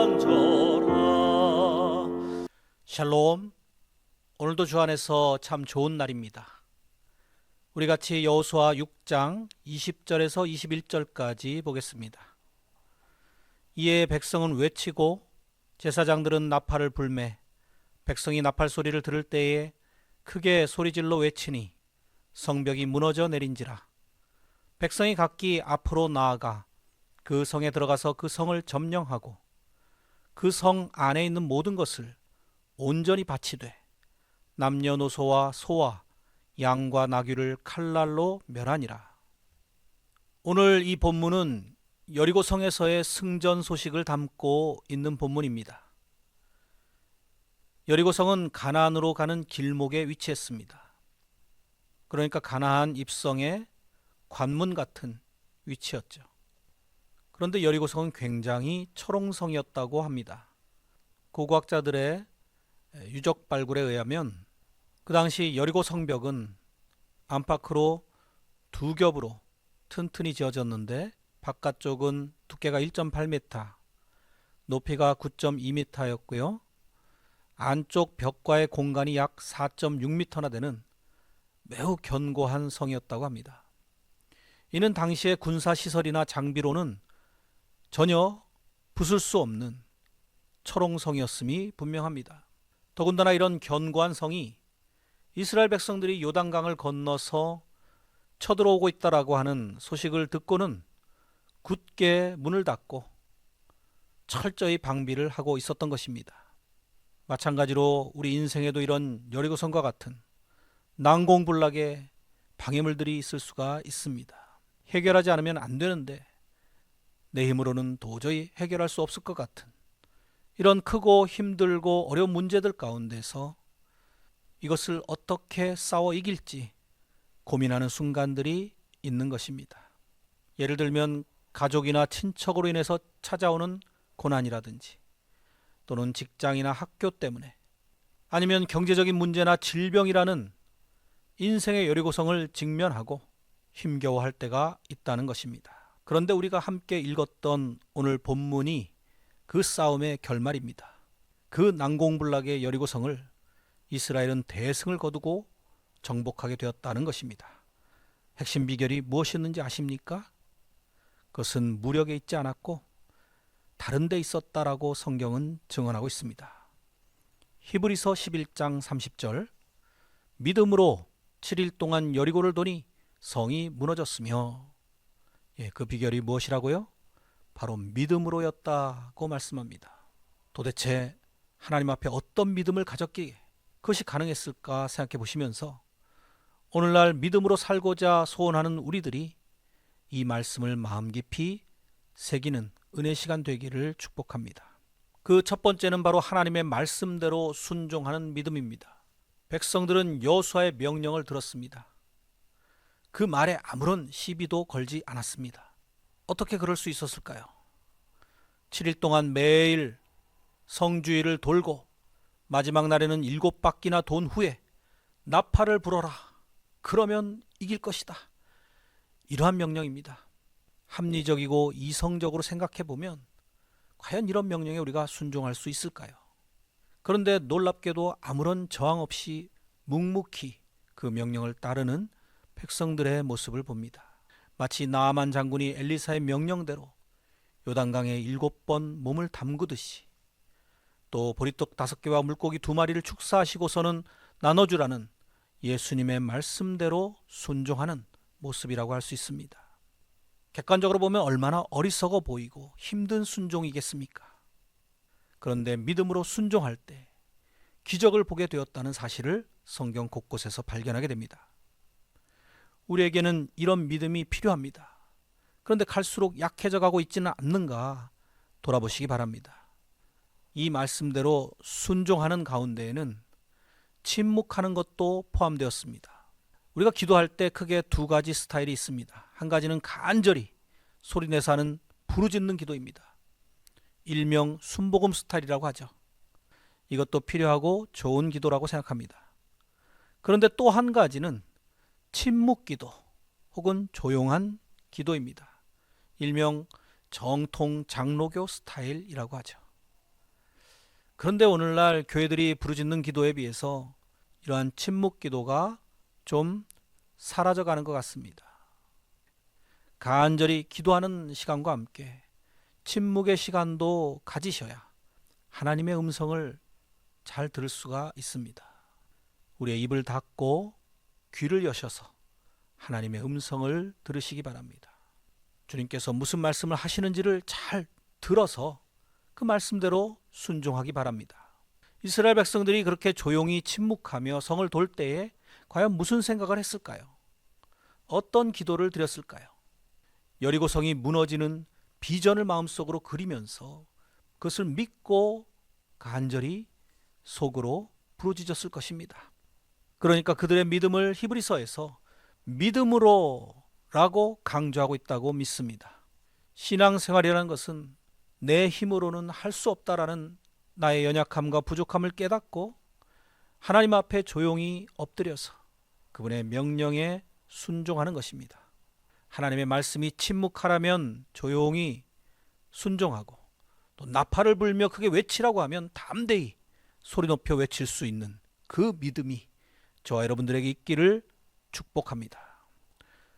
간절하. 샬롬. 오늘도 주 안에서 참 좋은 날입니다. 우리 같이 여호수아 6장 20절에서 21절까지 보겠습니다. 이에 백성은 외치고 제사장들은 나팔을 불매 백성이 나팔 소리를 들을 때에 크게 소리질러 외치니 성벽이 무너져 내린지라. 백성이 각기 앞으로 나아가 그 성에 들어가서 그 성을 점령하고 그 성 안에 있는 모든 것을 온전히 바치되 남녀노소와 소와 양과 나귀를 칼날로 멸하니라. 오늘 이 본문은 여리고 성에서의 승전 소식을 담고 있는 본문입니다. 여리고 성은 가나안으로 가는 길목에 위치했습니다. 그러니까 가나안 입성의 관문 같은 위치였죠. 그런데 여리고 성은 굉장히 초롱성이었다고 합니다. 고고학자들의 유적 발굴에 의하면 그 당시 여리고 성벽은 안팎으로 두 겹으로 튼튼히 지어졌는데 바깥쪽은 두께가 1.8m, 높이가 9.2m였고요. 안쪽 벽과의 공간이 약 4.6m나 되는 매우 견고한 성이었다고 합니다. 이는 당시의 군사시설이나 장비로는 전혀 부술 수 없는 초롱성이었음이 분명합니다. 더군다나 이런 견고한 성이 이스라엘 백성들이 요단강을 건너서 쳐들어오고 있다라고 하는 소식을 듣고는 굳게 문을 닫고 철저히 방비를 하고 있었던 것입니다. 마찬가지로 우리 인생에도 이런 여리고성과 같은 난공불락의 방해물들이 있을 수가 있습니다. 해결하지 않으면 안 되는데 내 힘으로는 도저히 해결할 수 없을 것 같은 이런 크고 힘들고 어려운 문제들 가운데서 이것을 어떻게 싸워 이길지 고민하는 순간들이 있는 것입니다. 예를 들면 가족이나 친척으로 인해서 찾아오는 고난이라든지 또는 직장이나 학교 때문에 아니면 경제적인 문제나 질병이라는 인생의 여리고성을 직면하고 힘겨워할 때가 있다는 것입니다. 그런데 우리가 함께 읽었던 오늘 본문이 그 싸움의 결말입니다. 그 난공불락의 여리고성을 이스라엘은 대승을 거두고 정복하게 되었다는 것입니다. 핵심 비결이 무엇이었는지 아십니까? 그것은 무력에 있지 않았고 다른 데 있었다라고 성경은 증언하고 있습니다. 히브리서 11장 30절, 믿음으로 7일 동안 여리고를 도니 성이 무너졌으며, 그 비결이 무엇이라고요? 바로 믿음으로였다고 말씀합니다. 도대체 하나님 앞에 어떤 믿음을 가졌기에 그것이 가능했을까 생각해 보시면서 오늘날 믿음으로 살고자 소원하는 우리들이 이 말씀을 마음 깊이 새기는 은혜 시간 되기를 축복합니다. 그 첫 번째는 바로 하나님의 말씀대로 순종하는 믿음입니다. 백성들은 여호수아의 명령을 들었습니다. 그 말에 아무런 시비도 걸지 않았습니다. 어떻게 그럴 수 있었을까요? 7일 동안 매일 성주위를 돌고 마지막 날에는 7바퀴나 돈 후에 나팔을 불어라. 그러면 이길 것이다. 이러한 명령입니다. 합리적이고 이성적으로 생각해보면 과연 이런 명령에 우리가 순종할 수 있을까요? 그런데 놀랍게도 아무런 저항 없이 묵묵히 그 명령을 따르는 백성들의 모습을 봅니다. 마치 나아만 장군이 엘리사의 명령대로 요단강에 7번 몸을 담그듯이, 또 보리떡 5개와 물고기 2마리를 축사하시고서는 나눠주라는 예수님의 말씀대로 순종하는 모습이라고 할 수 있습니다. 객관적으로 보면 얼마나 어리석어 보이고 힘든 순종이겠습니까? 그런데 믿음으로 순종할 때 기적을 보게 되었다는 사실을 성경 곳곳에서 발견하게 됩니다. 우리에게는 이런 믿음이 필요합니다. 그런데 갈수록 약해져 가고 있지는 않는가 돌아보시기 바랍니다. 이 말씀대로 순종하는 가운데에는 침묵하는 것도 포함되었습니다. 우리가 기도할 때 크게 두 가지 스타일이 있습니다. 한 가지는 간절히 소리내서 하는 부르짖는 기도입니다. 일명 순복음 스타일이라고 하죠. 이것도 필요하고 좋은 기도라고 생각합니다. 그런데 또 한 가지는 침묵 기도 혹은 조용한 기도입니다. 일명 정통 장로교 스타일이라고 하죠. 그런데 오늘날 교회들이 부르짖는 기도에 비해서 이러한 침묵 기도가 좀 사라져가는 것 같습니다. 간절히 기도하는 시간과 함께 침묵의 시간도 가지셔야 하나님의 음성을 잘 들을 수가 있습니다. 우리의 입을 닫고 귀를 여셔서 하나님의 음성을 들으시기 바랍니다. 주님께서 무슨 말씀을 하시는지를 잘 들어서 그 말씀대로 순종하기 바랍니다. 이스라엘 백성들이 그렇게 조용히 침묵하며 성을 돌 때에 과연 무슨 생각을 했을까요? 어떤 기도를 드렸을까요? 여리고 성이 무너지는 비전을 마음속으로 그리면서 그것을 믿고 간절히 속으로 부르짖었을 것입니다. 그러니까 그들의 믿음을 히브리서에서 믿음으로 라고 강조하고 있다고 믿습니다. 신앙생활이라는 것은 내 힘으로는 할 수 없다라는 나의 연약함과 부족함을 깨닫고 하나님 앞에 조용히 엎드려서 그분의 명령에 순종하는 것입니다. 하나님의 말씀이 침묵하라면 조용히 순종하고, 또 나팔을 불며 크게 외치라고 하면 담대히 소리 높여 외칠 수 있는 그 믿음이 저와 여러분들에게 있기를 축복합니다.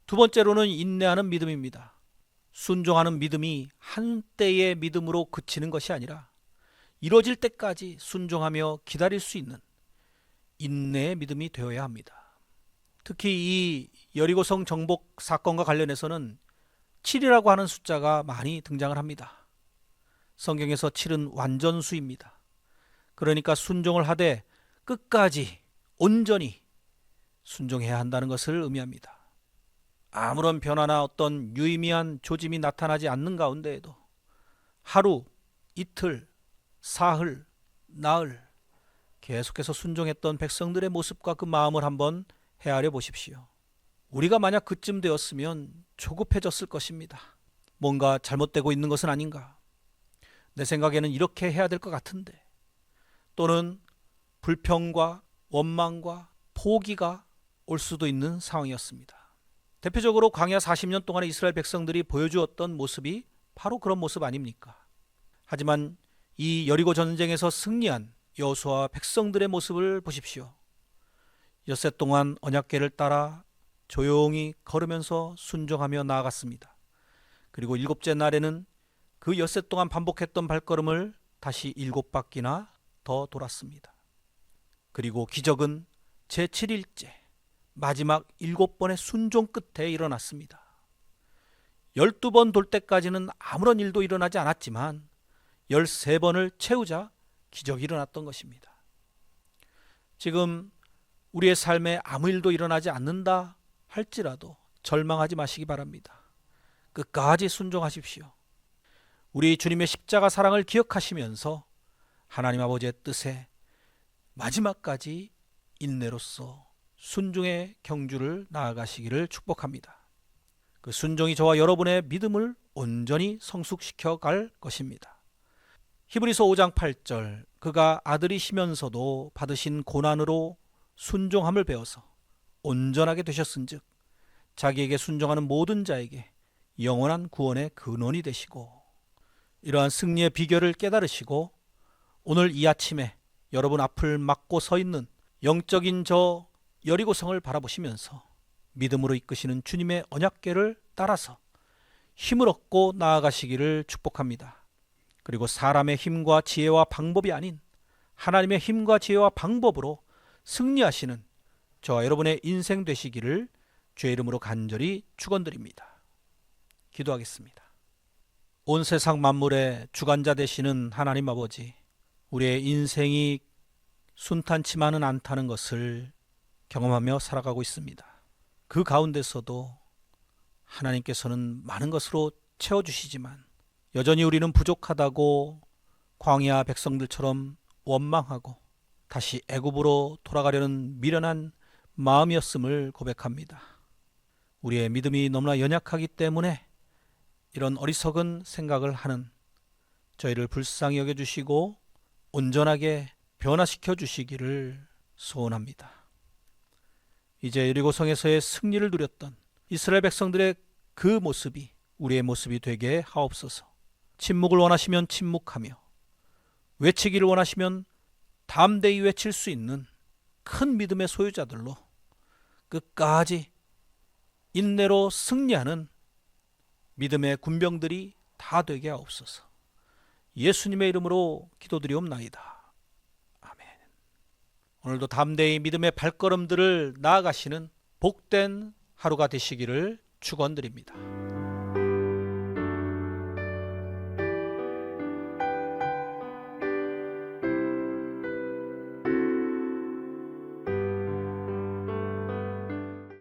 두 번째로는 인내하는 믿음입니다. 순종하는 믿음이 한때의 믿음으로 그치는 것이 아니라 이루어질 때까지 순종하며 기다릴 수 있는 인내의 믿음이 되어야 합니다. 특히 이 여리고성 정복 사건과 관련해서는 7이라고 하는 숫자가 많이 등장을 합니다. 성경에서 7은 완전수입니다. 그러니까 순종을 하되 끝까지 온전히 순종해야 한다는 것을 의미합니다. 아무런 변화나 어떤 유의미한 조짐이 나타나지 않는 가운데에도 하루, 이틀, 사흘, 나흘 계속해서 순종했던 백성들의 모습과 그 마음을 한번 헤아려 보십시오. 우리가 만약 그쯤 되었으면 조급해졌을 것입니다. 뭔가 잘못되고 있는 것은 아닌가? 내 생각에는 이렇게 해야 될 것 같은데, 또는 불평과 원망과 포기가 올 수도 있는 상황이었습니다. 대표적으로 광야 40년 동안의 이스라엘 백성들이 보여주었던 모습이 바로 그런 모습 아닙니까? 하지만 이 여리고 전쟁에서 승리한 여호수아와 백성들의 모습을 보십시오. 엿새 동안 언약궤를 따라 조용히 걸으면서 순종하며 나아갔습니다. 그리고 일곱째 날에는 그 엿새 동안 반복했던 발걸음을 다시 7바퀴나 더 돌았습니다. 그리고 기적은 제7일째 마지막 7번의 순종 끝에 일어났습니다. 12번 돌 때까지는 아무런 일도 일어나지 않았지만 13번을 채우자 기적이 일어났던 것입니다. 지금 우리의 삶에 아무 일도 일어나지 않는다 할지라도 절망하지 마시기 바랍니다. 끝까지 순종하십시오. 우리 주님의 십자가 사랑을 기억하시면서 하나님 아버지의 뜻에 마지막까지 인내로서 순종의 경주를 나아가시기를 축복합니다. 그 순종이 저와 여러분의 믿음을 온전히 성숙시켜 갈 것입니다. 히브리서 5장 8절, 그가 아들이시면서도 받으신 고난으로 순종함을 배워서 온전하게 되셨은즉 자기에게 순종하는 모든 자에게 영원한 구원의 근원이 되시고, 이러한 승리의 비결을 깨달으시고 오늘 이 아침에 여러분 앞을 막고 서 있는 영적인 저 여리고성을 바라보시면서 믿음으로 이끄시는 주님의 언약궤를 따라서 힘을 얻고 나아가시기를 축복합니다. 그리고 사람의 힘과 지혜와 방법이 아닌 하나님의 힘과 지혜와 방법으로 승리하시는 저와 여러분의 인생 되시기를 주의 이름으로 간절히 축원드립니다. 기도하겠습니다. 온 세상 만물의 주관자 되시는 하나님 아버지, 우리의 인생이 순탄치만은 않다는 것을 경험하며 살아가고 있습니다. 그 가운데서도 하나님께서는 많은 것으로 채워주시지만 여전히 우리는 부족하다고 광야 백성들처럼 원망하고 다시 애굽으로 돌아가려는 미련한 마음이었음을 고백합니다. 우리의 믿음이 너무나 연약하기 때문에 이런 어리석은 생각을 하는 저희를 불쌍히 여겨주시고 온전하게 변화시켜 주시기를 소원합니다. 이제 여리고성에서의 승리를 누렸던 이스라엘 백성들의 그 모습이 우리의 모습이 되게 하옵소서. 침묵을 원하시면 침묵하며 외치기를 원하시면 담대히 외칠 수 있는 큰 믿음의 소유자들로 끝까지 인내로 승리하는 믿음의 군병들이 다 되게 하옵소서. 예수님의 이름으로 기도드리옵나이다. 아멘. 오늘도 담대히 믿음의 발걸음들을 나아가시는 복된 하루가 되시기를 축원드립니다.